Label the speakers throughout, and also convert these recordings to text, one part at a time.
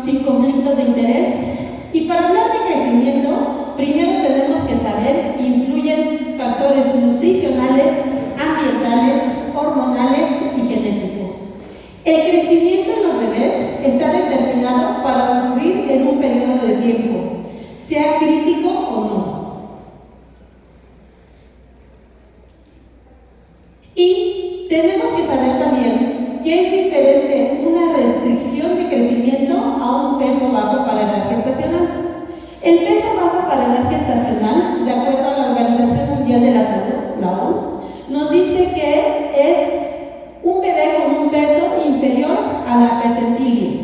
Speaker 1: sin conflictos de interés. Y para hablar de crecimiento, primero tenemos que saber que influyen factores nutricionales, ambientales, hormonales y genéticos. El crecimiento en los bebés está determinado para ocurrir en un periodo de tiempo, sea crítico o no. Y tenemos que saber también que es diferente una restricción de crecimiento a un peso bajo para edad gestacional. El peso bajo para edad gestacional, de acuerdo a la Organización Mundial de la Salud, la OMS, nos dice que es un bebé con un peso inferior a la percentil 10.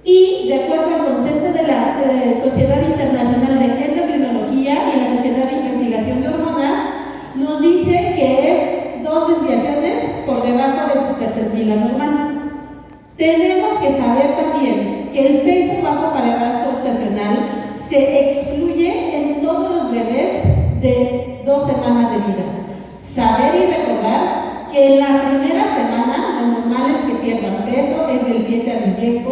Speaker 1: Y de acuerdo al consenso de la Sociedad Internacional de Endocrinología y la Sociedad de Investigación de Hormonas, nos dice que es 2 desviaciones por debajo de su percentil anormal. Tenemos que saber también que el peso bajo para edad gestacional se excluye en todos los bebés de 2 semanas de vida. Saber y recordar que en la primera semana lo normal es que pierdan peso, es del 7 al 10%,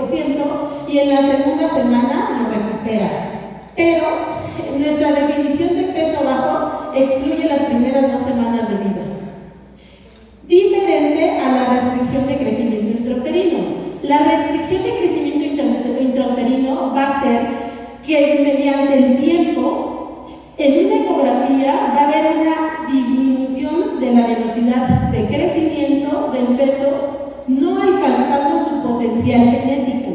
Speaker 1: y en la segunda semana lo recupera. Pero nuestra definición de peso bajo excluye las primeras 2 semanas de vida. Diferente a la restricción de crecimiento intrauterino. La restricción de crecimiento intrauterino va a ser que mediante el tiempo, en una ecografía va a haber una disminución de la velocidad de crecimiento del feto, no alcanzando su potencial genético,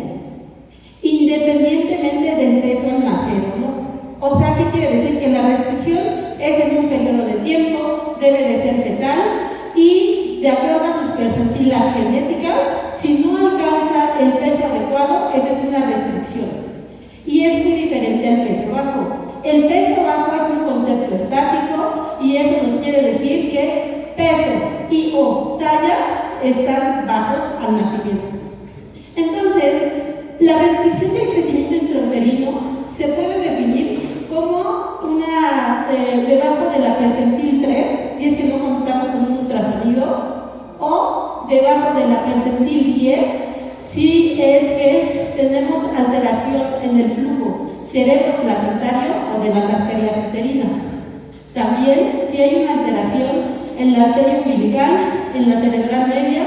Speaker 1: independientemente del peso al nacer, ¿no? O sea, ¿qué quiere decir? Que la restricción es en un periodo de tiempo, debe de ser fetal y de acuerdo a sus percentilas genéticas, si no alcanza el peso adecuado, esa es una restricción. Y es muy diferente al peso bajo. El peso bajo es un concepto estático y eso nos quiere decir que peso y o talla están bajos al nacimiento. Entonces, la restricción del crecimiento intrauterino se puede definir como una debajo de la percentil 3, si es que no contamos con un ultrasonido, o debajo de la percentil 10, si es que tenemos alteración en el flujo cerebroplacentario o de las arterias uterinas. También si hay una alteración en la arteria umbilical, en la cerebral media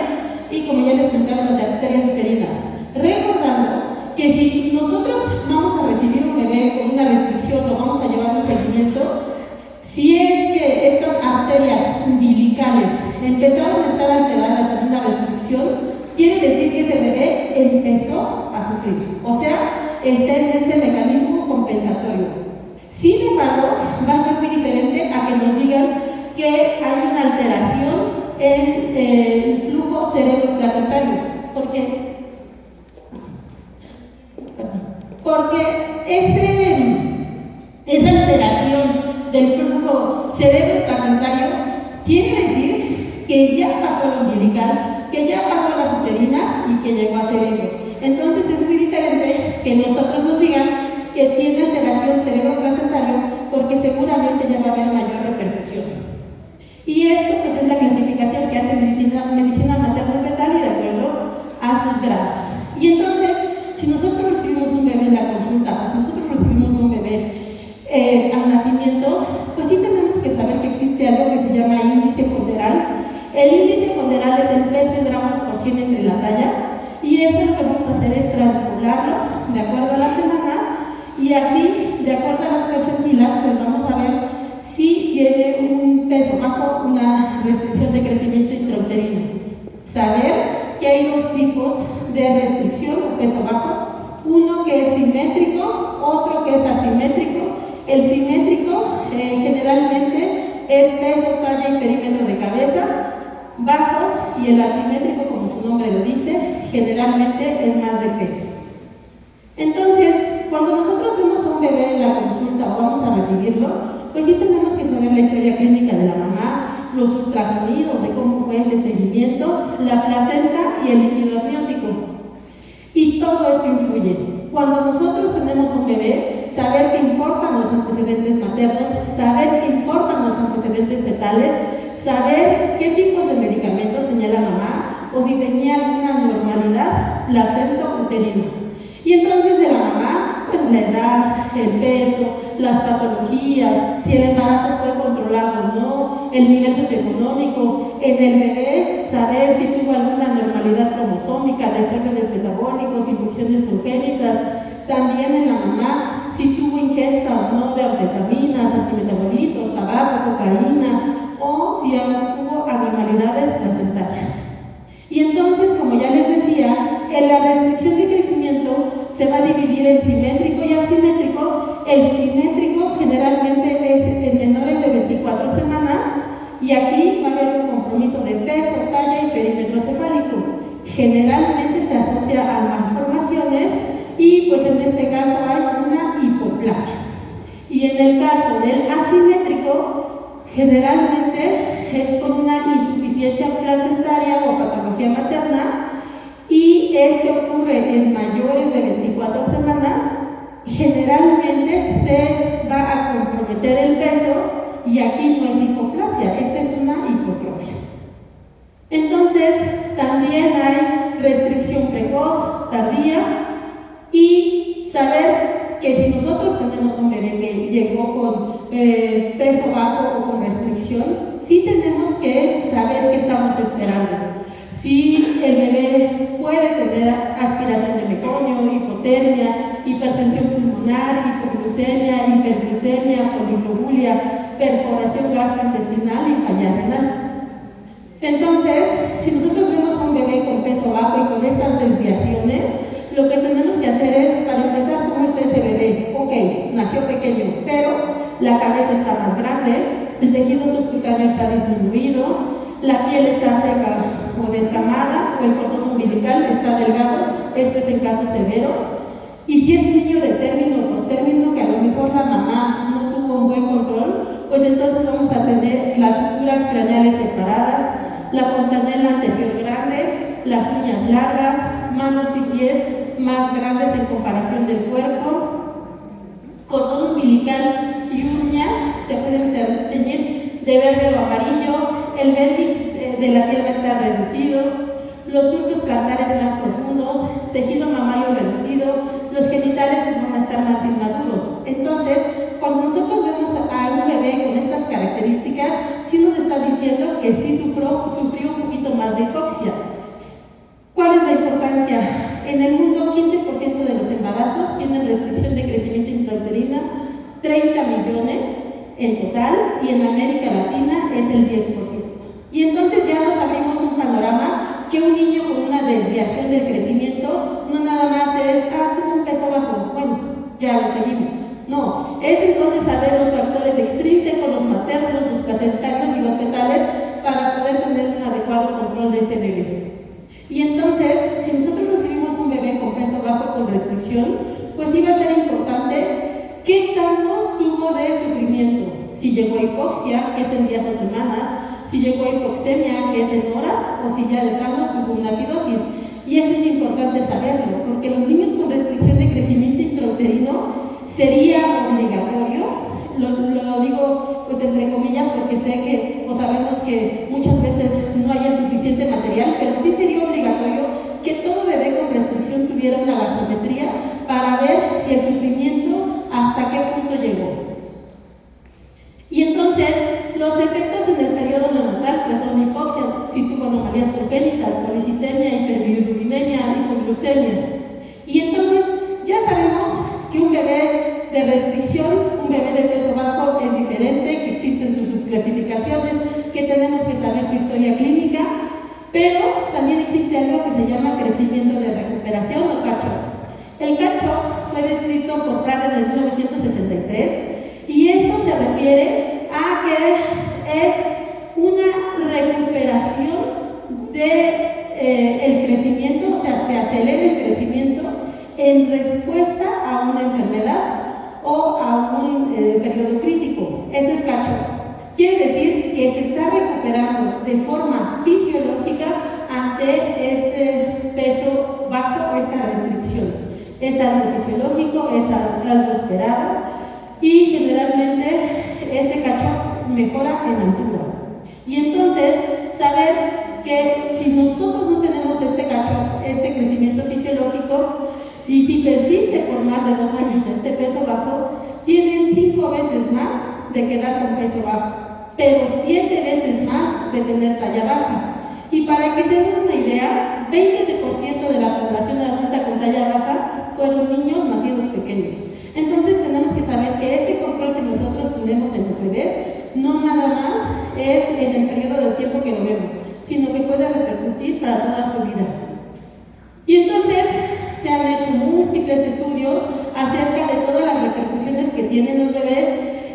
Speaker 1: y, como ya les contaba, las arterias uterinas. Recordando que si nosotros vamos a recibir un bebé con una restricción o vamos a llevar un seguimiento, si es que estas arterias umbilicales empezaron a estar alteradas en una restricción, quiere decir que ese bebé empezó a sufrir, o sea, está en ese mecanismo compensatorio. Sin embargo, va a ser muy diferente a que nos digan que hay una alteración en el flujo cerebroplacentario. ¿Por qué? Porque esa alteración del flujo cerebroplacentario quiere decir que ya pasó al umbilical, que ya pasó a las uterinas y que llegó a cerebro. Entonces es muy diferente que nosotros nos digan que tiene alteración cerebroplacentario porque seguramente ya va a haber mayor repercusión. Y esto pues es la clasificación que hace medicina materno-fetal y de acuerdo a sus grados. Y entonces, si nosotros recibimos un bebé en la consulta o si nosotros recibimos un bebé al nacimiento, pues sí tenemos que saber que existe algo que se llama índice ponderal. El índice ponderal es el peso en gramos por 100 entre la talla y eso lo que vamos a hacer es transpolarlo de acuerdo a las semanas y así, de acuerdo a las percentilas, pues vamos a ver si tiene un peso bajo, una restricción de crecimiento intrauterino. Saber que hay 2 tipos de restricción o peso bajo, uno que es simétrico, otro que es asimétrico. El simétrico generalmente es peso, talla y perímetro de cabeza bajos y el asimétrico, como su nombre lo dice, generalmente es más de peso. Entonces, cuando nosotros vemos a un bebé en la consulta o vamos a recibirlo, pues sí tenemos que saber la historia clínica de la mamá, los ultrasonidos de cómo fue ese seguimiento, la placenta y el líquido amniótico. Y todo esto influye. Cuando nosotros tenemos un bebé, saber que importan los antecedentes maternos, saber que importan los antecedentes fetales, saber qué tipos de medicamentos tenía la mamá o si tenía alguna normalidad placento-uterina. Y entonces de la mamá, pues la edad, el peso, las patologías, si el embarazo fue controlado o no, el nivel socioeconómico, en el bebé saber si tuvo alguna anormalidad cromosómica, desórdenes metabólicos, infecciones congénitas, también en la mamá si tuvo ingesta o no de anfetaminas, antimetabolitos, tabaco, cocaína, o si hubo anormalidades placentarias. Y entonces, como ya les decía, en la restricción de crecimiento se va a dividir en simétrico y asimétrico. El simétrico generalmente es en menores de 24 semanas y aquí va a haber un compromiso de peso, talla y perímetro cefálico. Generalmente se asocia a malformaciones y pues en este caso hay una hipoplasia. Y en el caso del asimétrico, generalmente es por una insuficiencia placentaria o patología materna, y este ocurre en mayores de 24 semanas. Generalmente se va a comprometer el peso y aquí no es hipoplasia, esta es una hipotrofia. Entonces, también hay restricción precoz, tardía, y saber que si nosotros tenemos un bebé que llegó con peso bajo o con restricción, sí tenemos que saber qué estamos esperando. Si el bebé puede tener aspiración de meconio, hipotermia, hipertensión pulmonar, hipoglucemia, hiperglucemia, poliglobulia, perforación gastrointestinal y falla renal. Entonces, si nosotros vemos a un bebé con peso bajo y con estas desviaciones, lo que tenemos que hacer es, para empezar, ¿cómo está ese bebé? Ok, nació pequeño, pero la cabeza está más grande, el tejido subcutáneo está disminuido, la piel está seca o descamada, o el cordón umbilical está delgado, esto es en casos severos. Y si es un niño de término o postérmino, que a lo mejor la mamá no tuvo un buen control, pues entonces vamos a tener las suturas craneales separadas, la fontanela anterior grande, las uñas largas, manos y pies más grandes en comparación del cuerpo, cordón umbilical y uñas se pueden teñir de verde o amarillo, el vértex de la piel va a estar reducido, los surcos plantares más profundos, tejido mamario reducido, los genitales pues van a estar más inmaduros. Entonces, cuando nosotros vemos a un bebé con estas características, sí nos está diciendo que sí sufrió un poquito más de hipoxia. ¿Cuál es la importancia? En el mundo, 15% de los embarazos tienen restricción de crecimiento intrauterina, 30 millones en total, y en América Latina es el 10%. Y entonces ya nos abrimos un panorama que un niño con una desviación del crecimiento no nada más es, tuvo un peso bajo, bueno, ya lo seguimos. No, es entonces saber los factores extrínsecos, los maternos, los placentarios y los fetales para poder tener un adecuado control de ese bebé. Y entonces, si nosotros recibimos un bebé con peso bajo con restricción, pues sí va a ser importante qué tanto tuvo de sufrimiento. Si llegó a hipoxia, que es en días o semanas, si llegó a hipoxemia, que es en horas, o si ya de plano tuvo una acidosis. Y eso es importante saberlo, porque los niños con restricción de crecimiento intrauterino sería obligatorio, lo digo pues entre comillas porque sé que o sabemos que muchas veces no hay el suficiente material, pero sí sería obligatorio que todo bebé con restricción tuviera una gasometría para ver si el sufrimiento hasta qué punto llegó. Y entonces, los efectos en el periodo neonatal pues son hipoxia, si tuvo anomalías congénitas, policitemia, hiperbilirubinemia, hipoglucemia. Y entonces, ya sabemos que un bebé de restricción, un bebé de peso bajo es diferente, que existen sus subclasificaciones, que tenemos que saber su historia clínica, pero también existe algo que se llama crecimiento de recuperación o CACHO. El CACHO fue descrito por Pratt en 1963 y esto se refiere a que es una recuperación del crecimiento, o sea, se acelera el crecimiento en respuesta a una enfermedad o a un periodo crítico. Eso es CACHO. Quiere decir que se está recuperando de forma fisiológica ante este peso bajo o esta restricción. Es algo fisiológico, es algo esperado y generalmente este CACHO mejora en altura. Y entonces, saber que si nosotros no tenemos este CACHO, este crecimiento fisiológico, y si de 2 años a este peso bajo, tienen 5 veces más de quedar con peso bajo, pero 7 veces más de tener talla baja. Y para que se den una idea, 20% de la población adulta con talla baja fueron niños nacidos pequeños. Entonces tenemos que saber que ese control que nosotros tenemos en los bebés no nada más es en el periodo de tiempo que lo vemos, sino que puede repercutir para toda su vida. Y entonces se han hecho múltiples estudios acerca de todas las repercusiones que tienen los bebés,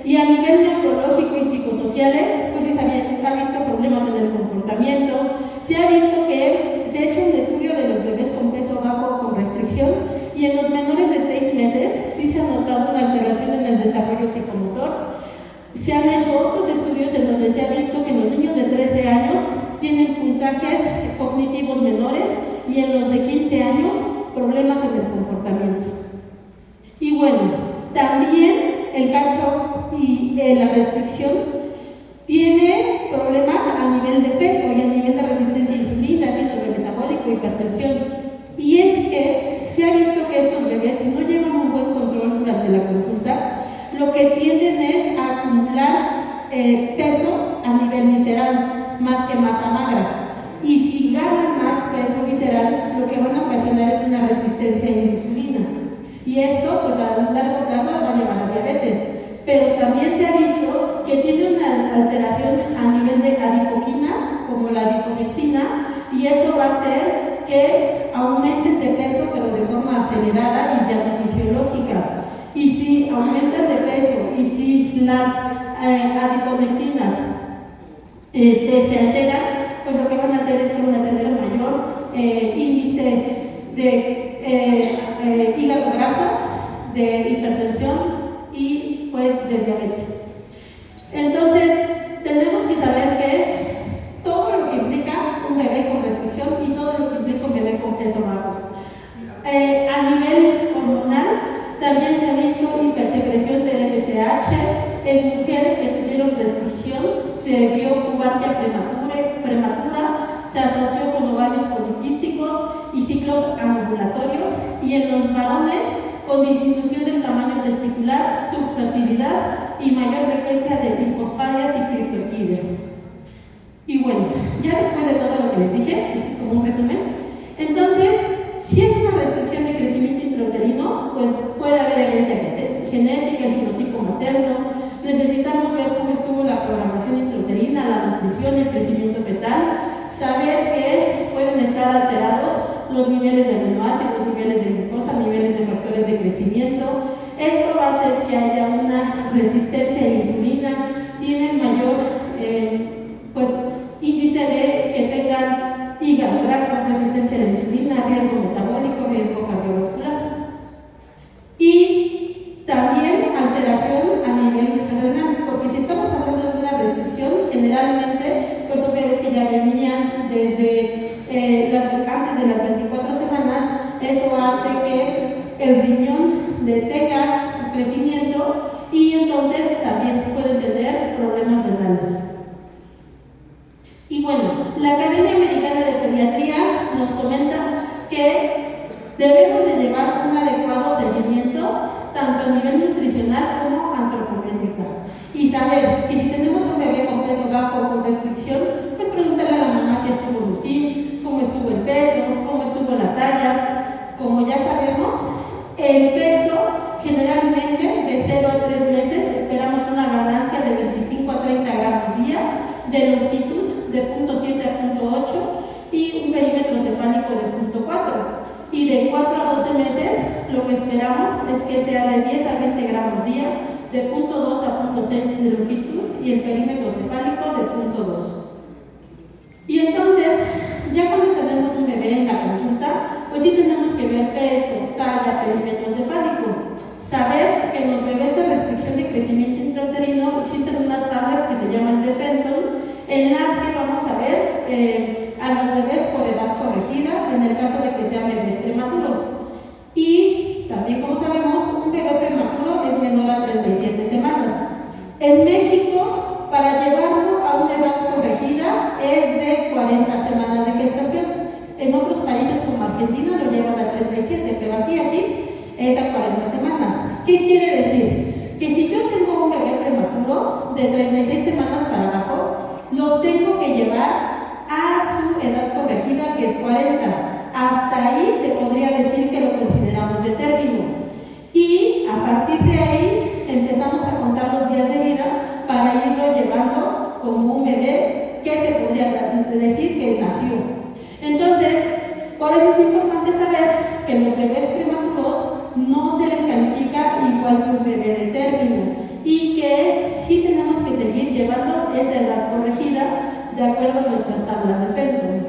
Speaker 1: y a nivel neurológico y psicosociales, pues sí se ha visto problemas en el comportamiento. Se ha visto que se ha hecho un estudio de los bebés con peso bajo con restricción, y en los menores de 6 meses sí se ha notado una alteración en el desarrollo psicomotor. Se han hecho otros estudios en donde se ha visto que en los niños de 13 años tienen puntajes cognitivos menores, y en los de 15 años problemas en el comportamiento. Y bueno, también el cacho y la restricción tiene problemas a nivel de peso y a nivel de resistencia a insulina, síndrome metabólico, hipertensión. Y es que se ha visto que estos bebés, si no llevan un buen control durante la consulta, lo que tienden es a acumular peso a nivel visceral, más que masa magra. Y si ganan más peso visceral, lo que van a ocasionar es una resistencia a la insulina. Y esto, pues a largo plazo, va a llevar a diabetes. Pero también se ha visto que tiene una alteración a nivel de adipoquinas, como la adiponectina, y eso va a hacer que aumenten de peso, pero de forma acelerada y ya no fisiológica. Y si aumentan de peso y si las adiponectinas se alteran, pues lo que van a hacer es que van a tener mayor índice de hígado graso, de hipertensión y pues de diabetes. Entonces, tenemos que saber que todo lo que implica un bebé con restricción y todo lo que implica un bebé con peso bajo. A nivel hormonal, también se ha visto hipersecreción de FSH en mujeres que tuvieron restricción, se vio pubarquia prematura, se asoció con ovarios poliquísticos y ciclos anovulatorios, y en los varones con disminución del tamaño testicular, subfertilidad y mayor frecuencia de hipospadias y criptorquídea. Y bueno, ya después de todo lo que les dije, esto es como un resumen. Entonces, si es una restricción de crecimiento intrauterino, pues puede haber herencia genética, el genotipo materno. Necesitamos ver cómo estuvo la programación intrauterina, la nutrición, el crecimiento fetal, saber que pueden estar alterados los niveles de aminoácidos, niveles de glucosa, niveles de factores de crecimiento. Esto va a hacer que haya una resistencia a la insulina, tienen mayor índice de que tengan hígado graso, resistencia a la insulina, riesgo metabólico, riesgo cardiovascular. Y también alteración a nivel renal, porque si estamos hablando de una restricción, generalmente pues son bebés que ya venían desde antes de las 24 semanas. Eso hace que el riñón detenga su crecimiento y entonces también pueden tener problemas renales. Y bueno, la Academia Americana de Pediatría nos comenta que debemos de llevar un adecuado seguimiento tanto a nivel nutricional como antropométrica, y saber que si tenemos un bebé con peso bajo o con restricción, pues preguntarle a la mamá si estuvo lucín, cómo estuvo el peso, cómo estuvo la talla. Como ya sabemos, el peso generalmente de 0 a 3 meses esperamos una ganancia de 25 a 30 gramos día, de longitud de 0.7 a 0.8 y un perímetro cefálico de 0.4. Y de 4 a 12 meses lo que esperamos es que sea de 10 a 20 gramos día, de 0.2 a 0.6 de longitud y el perímetro cefálico de 0.2. Y entonces, ya cuando tenemos un bebé en la consulta, pues sí tenemos que ver peso, talla, perímetro cefálico. Saber que en los bebés de restricción de crecimiento intrauterino existen unas tablas que se llaman de Fenton, en las que vamos a ver a los bebés por edad corregida, en el caso de que sean bebés prematuros. Y también, como sabemos, un bebé prematuro es menor a 37 semanas. En México, para llevarlo a una edad corregida es de 40 semanas de gestación. En otros países como Argentina lo llevan a 37, pero aquí es a 40 semanas. ¿Qué quiere decir? Que si yo tengo un bebé prematuro de 36 semanas para abajo, lo tengo que llevar a su edad corregida, que es 40. Hasta ahí se podría decir que lo consideramos de término. Y a partir de ahí empezamos a contar los días de vida para irlo llevando como un bebé que se podría decir que nació. Entonces, por eso es importante saber que los bebés prematuros no se les califica igual que un bebé de término y que sí tenemos que seguir llevando esa edad corregida de acuerdo a nuestras tablas de Fenton.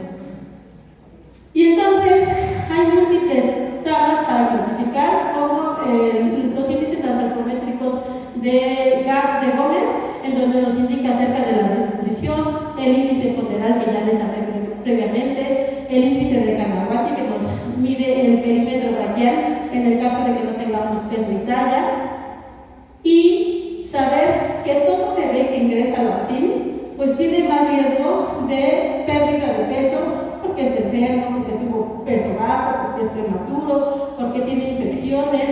Speaker 1: Y entonces hay múltiples tablas para clasificar, como los índices antropométricos de Gómez, en donde nos indica acerca de la desnutrición, el índice ponderal que ya les hablé previamente, el índice de Kanawati que nos mide el perímetro braquial en el caso de que no tengamos peso y talla, y saber que todo bebé que ingresa al OSIN pues tiene más riesgo de pérdida de peso porque está enfermo, porque tuvo peso bajo, porque es prematuro, porque tiene infecciones,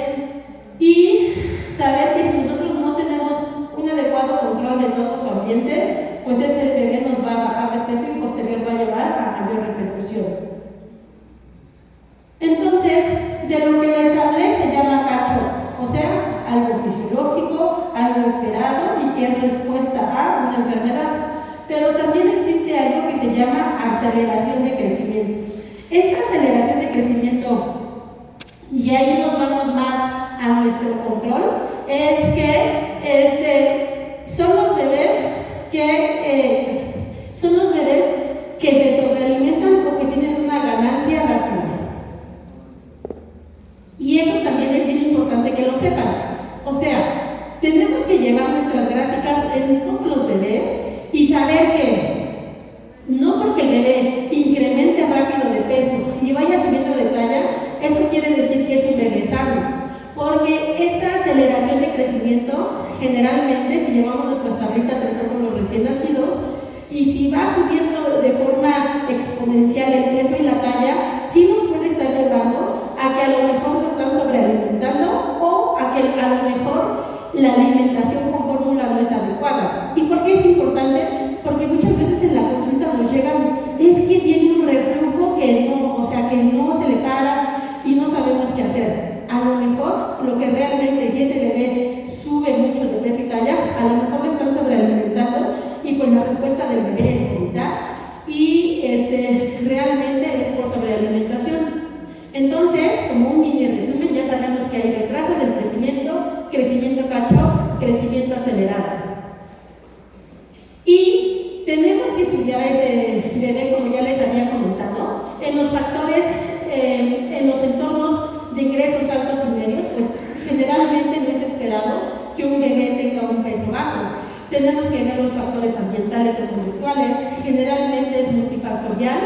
Speaker 1: y saber que si nosotros no tenemos un adecuado control de todo su ambiente, pues ese bebé nos va a bajar de peso y posterior va a llevar a mayor repercusión. Entonces, de lo que les hablé se llama cacho, o sea, algo fisiológico, algo esperado y que es respuesta a una enfermedad. Pero también existe algo que se llama aceleración de crecimiento. Esta aceleración de crecimiento, y ahí nos vamos más a nuestro control, es que son los bebés que se sobrealimentan o que tienen una ganancia rápida. Y eso también es bien importante que lo sepan. O sea, tenemos que llevar nuestras gráficas en todos los bebés y saber que no porque el bebé incremente rápido de peso y vaya subiendo de talla, eso quiere decir que es un bebé sano. Porque esta aceleración de crecimiento, generalmente, si llevamos nuestras tablitas en todos los recién nacidos, y si va subiendo de forma exponencial el peso y la talla, sí nos puede estar llevando a que a lo mejor lo están sobrealimentando o a que a lo mejor la alimentación con fórmula no es adecuada. ¿Y por qué es importante? Porque muchas veces en la consulta nos llegan, es que tiene un reflujo que no, o sea, que no se le para y no sabemos qué hacer. A lo mejor lo que realmente, si ese bebé sube mucho de peso y talla, a lo mejor lo están sobrealimentando y pues la respuesta del bebé es vomitar y realmente es por sobrealimentación. Entonces, como un mini resumen, ya sabemos que hay retraso del crecimiento, crecimiento cacho, crecimiento acelerado. Y tenemos que estudiar a ese bebé, como ya les había comentado, en los factores, en los entornos de ingresos altos y medios, pues generalmente no es esperado que un bebé tenga un peso bajo. Tenemos que ver los factores ambientales o conductuales, generalmente es multifactorial,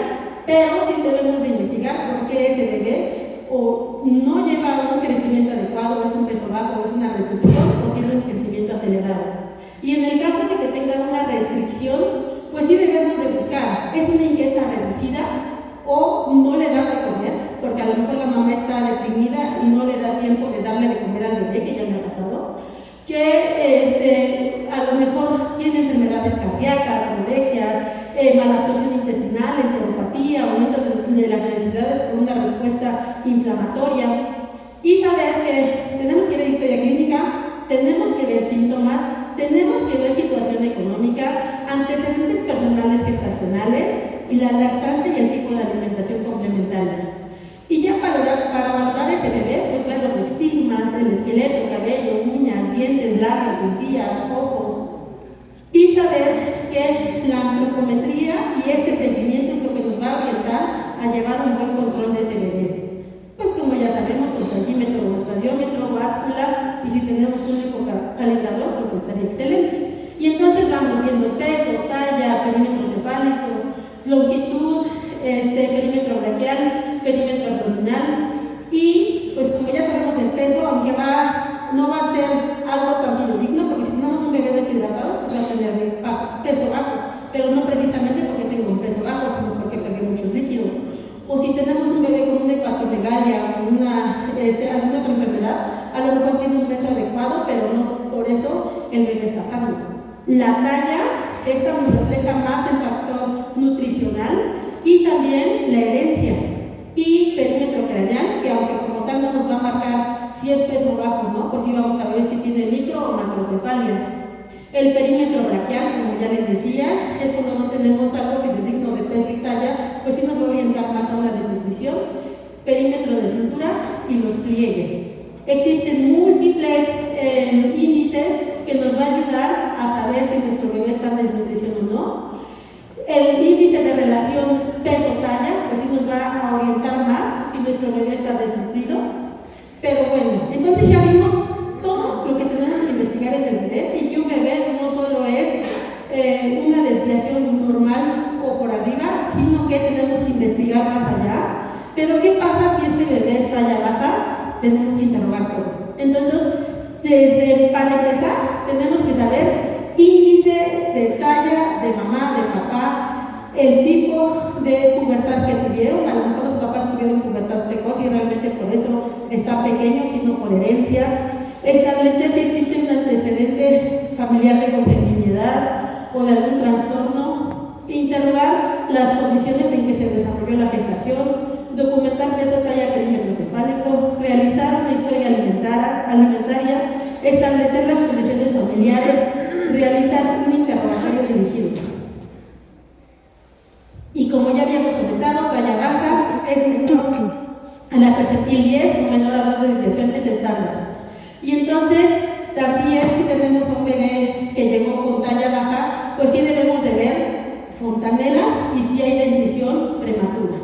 Speaker 1: pero sí debemos de investigar por qué ese bebé o no lleva un crecimiento adecuado, es un peso bajo, es una restricción o tiene un crecimiento acelerado. Y en el caso de que tenga una restricción, pues sí debemos de buscar, ¿es una ingesta reducida o no le dan de comer? Porque a lo mejor la mamá está deprimida y no le da tiempo de darle de comer al bebé, que ya me ha pasado, que a lo mejor tiene enfermedades cardíacas, anorexia, malabsorción intestinal, enteropatía, aumento de las necesidades por una respuesta inflamatoria. Y saber que tenemos que ver historia clínica, tenemos que ver síntomas, tenemos que ver situación económica, antecedentes personales gestacionales y la lactancia y el tipo de alimentación complementaria. Y ya para valorar ese bebé, pues ver los estigmas, el esqueleto, cabello, uñas, dientes, labios, encías, ojos. Y saber que la antropometría y ese seguimiento es lo que nos va a orientar a llevar un buen control de ese bebé. Pues como ya sabemos, con centímetro, nuestro diómetro, báscula, y si tenemos un único calibrador, pues estaría excelente. Y entonces vamos viendo peso, talla, perímetro cefálico, longitud, perímetro braquial, perímetro abdominal, y pues como ya sabemos el peso, aunque no va a ser algo tan fidedigno, porque si tenemos un bebé deshidratado, pues va a tener peso bajo, pero no precisamente porque tenga un peso bajo, sino porque perdió muchos líquidos. O si tenemos un bebé con una hepatomegalia o alguna otra enfermedad a lo mejor tiene un peso adecuado, pero no por eso el bebé está sano. La talla, esta nos refleja más el factor nutricional y también la herencia. Y perímetro craneal, que aunque como tal no nos va a marcar si es peso bajo o no, pues sí vamos a ver si tiene micro o macrocefalia. El perímetro braquial, como ya les decía, es cuando no tenemos algo fidedigno de peso y talla, pues sí nos va a orientar más a una desnutrición. Perímetro de cintura y los pliegues. Existen múltiples índices que nos va a ayudar a saber si nuestro bebé está en desnutrición o no. El índice de relación peso-talla, pues sí nos va a orientar más si nuestro bebé está desnutrido. Pero bueno, entonces ya vimos todo lo que tenemos que investigar en el bebé, y que un bebé no solo es una desviación normal o por arriba, sino que tenemos que investigar más allá. Pero ¿qué pasa si este bebé es talla baja? Tenemos que interrogar todo. Entonces, para empezar, tenemos que saber índice de talla de mamá, de papá, el tipo de pubertad que tuvieron. A lo mejor los papás tuvieron pubertad precoz y realmente por eso están pequeños, sino por herencia. Establecer si existe un antecedente familiar de consanguinidad o de algún trastorno. Interrogar las condiciones en que se desarrolló la gestación. Documentar peso, talla, perímetro cefálico. Realizar una historia alimentaria. Establecer las condiciones familiares. Realizar un interrogatorio dirigido. Y como ya habíamos comentado, talla baja es menor a la percentil 10 o menor a 2 desviaciones estándar. Y entonces, también si tenemos un bebé que llegó con talla baja, pues sí debemos de ver fontanelas y si hay dentición prematura.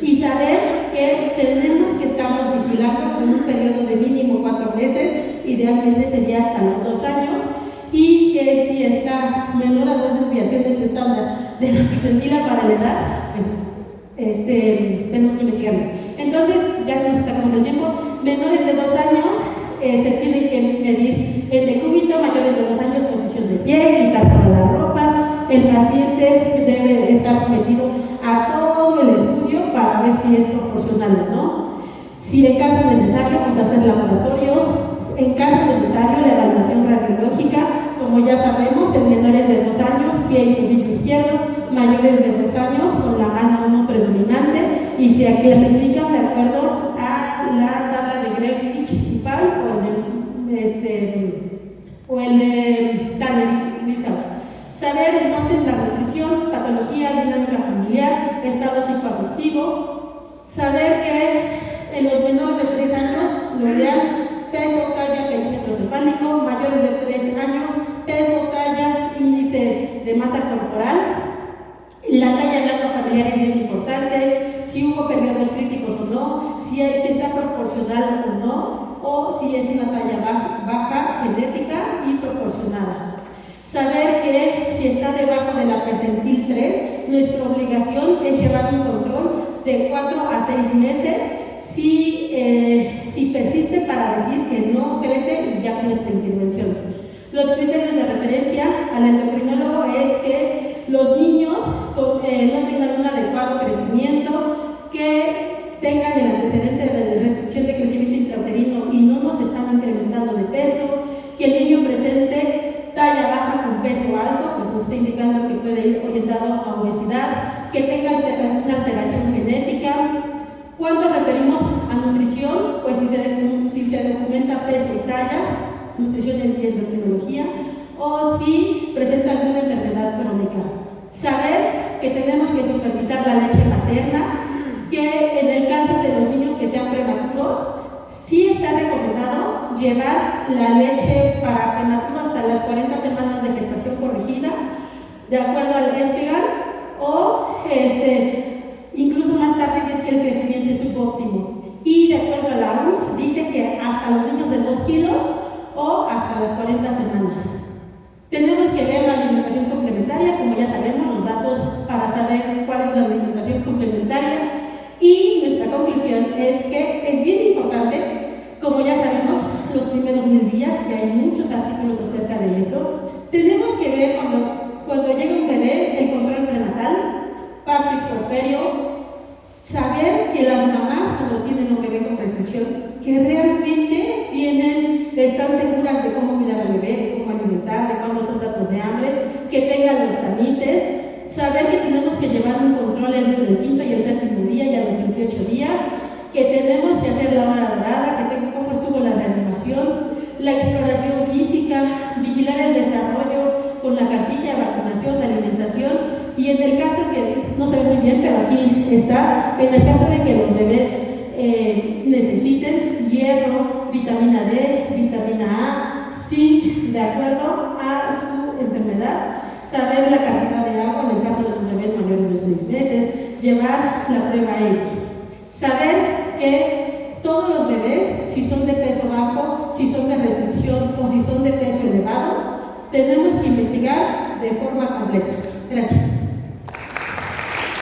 Speaker 1: Y saber que tenemos que estarnos vigilando con un periodo de mínimo 4 meses, idealmente sería hasta los 2 años, y que si está menor a 2 desviaciones estándar de la percentila para la edad, pues tenemos que investigarlo. Entonces, ya se nos está acabando el tiempo. Menores de 2 años se tienen que medir en decúbito, mayores de 2 años posición de pie, quitar toda la ropa. El paciente debe estar sometido a todo el estudio para ver si es proporcional o no. Si en caso necesario, pues hacer laboratorios. En caso necesario, la evaluación radiológica, como ya sabemos, en menores de 2 años, pie y tobillo izquierdo, mayores de 2 años con la mano no predominante, y si aquí las indican de acuerdo a la tabla de Greenwich y Paul o el de Tanner-Whithouse. Saber entonces la nutrición, patologías, dinámica familiar, estado psicoafectivo. Saber que en los menores de 3 años, lo ideal, peso, talla, perímetro cefálico. Mayores de 3 años, peso, talla, índice de masa corporal. La talla blanca familiar es bien importante, si hubo periodos críticos o no, si está proporcional o no, o si es una talla baja, genética y proporcionada. Saber que si está debajo de la percentil 3, nuestra obligación es llevar un control de 4 a 6 meses, si persiste, para decir que no crece y ya nuestra intervención. Los criterios de referencia al endocrinólogo es que los niños no tengan un adecuado crecimiento, que tengan el antecedente de restricción de crecimiento intrauterino y no nos están incrementando de peso, que el niño presente talla baja con peso alto, pues nos está indicando que puede ir orientado a obesidad, que tenga una alteración genética. Cuando referimos a nutrición, pues si se documenta peso y talla, nutrición y endocrinología, o si presenta alguna enfermedad crónica. Saber que tenemos que supervisar la leche materna, que en el caso de los niños que sean prematuros, sí está recomendado llevar la leche para prematuro hasta las 40 semanas de gestación corregida, de acuerdo al ESPEGAR, o incluso más tarde si es que el crecimiento es subóptimo. Y de acuerdo a la OMS, dice que hasta los niños de 2 kilos o hasta las 40 semanas. Tenemos que ver la alimentación complementaria, como ya sabemos, los datos para saber cuál es la alimentación complementaria. Y nuestra conclusión es que es bien importante, como ya sabemos, los primeros 1000 días, que hay muchos artículos acerca de eso. Tenemos que ver cuando llega un bebé, el control prenatal, parto y puerperio. Saber que las mamás, cuando tienen un bebé con restricción, que realmente tienen que están seguras de cómo cuidar al bebé, de cómo alimentar, de cuándo son datos de hambre, que tengan los tamices, saber que tenemos que llevar un control entre el quinto y el séptimo día y a los 28 días, que tenemos que hacer la hora dorada, que tengo cómo estuvo la reanimación, la exploración física, vigilar el desarrollo con la cartilla de vacunación, de alimentación, y en el caso que, no se ve muy bien, pero aquí está, en el caso de que los bebés necesiten hierro, vitamina D, vitamina A, zinc, de acuerdo a su enfermedad, saber la cantidad de agua en el caso de los bebés mayores de 6 meses, llevar la prueba EPI, saber que todos los bebés, si son de peso bajo, si son de restricción o si son de peso elevado, tenemos que investigar de forma completa. Gracias.